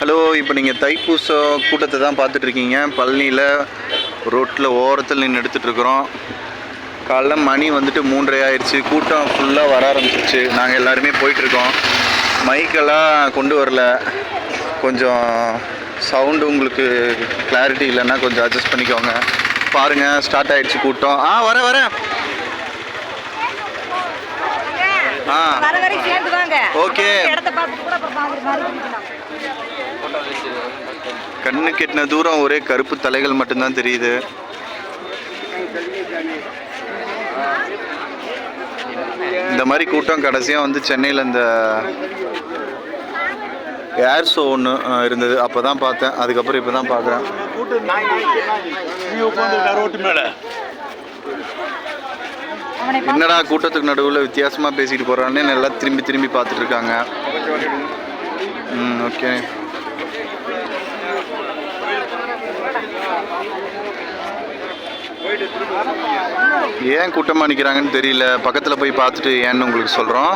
Hello, இப்போ நீங்கள் தைப்பூச கூட்டத்தை தான் பார்த்துட்ருக்கீங்க. பழனியில் ரோட்டில் ஓரத்தில் நின்று எடுத்துகிட்ருக்குறோம். காலைல மணி வந்துட்டு 3:30 ஆயிடுச்சு. கூட்டம் ஃபுல்லாக வர ஆரம்பிச்சிருச்சு. நாங்கள் எல்லாருமே போயிட்டுருக்கோம். மைக்கெல்லாம் கொண்டு வரல. கொஞ்சம் சவுண்டு உங்களுக்கு கிளாரிட்டி இல்லைன்னா கொஞ்சம் அட்ஜஸ்ட் பண்ணிக்கோங்க. பாருங்கள், ஸ்டார்ட் ஆகிடுச்சு கூட்டம். வரேன். ஓகே. கண்ணு கெட்டின தூரம் ஒரே கருப்பு தலைகள் மட்டும்தான் தெரியுது. இந்த மாதிரி கூட்டம் கடைசியாக வந்து சென்னையில் இந்த ஏர் ஷோ ஒன்று இருந்தது, அப்போ தான் பார்த்தேன். அதுக்கப்புறம் இப்போ தான் பார்க்குறேன். என்னடா கூட்டத்துக்கு நடுவில் வித்தியாசமாக பேசிட்டு போகிறான்னு நல்லா திரும்பி பார்த்துட்டு இருக்காங்க. ஓகே. ஏன் கூட்டமாக நிற்கிறாங்கன்னு தெரியல. பக்கத்தில் போய் பார்த்துட்டு ஏன்னு உங்களுக்கு சொல்கிறோம்.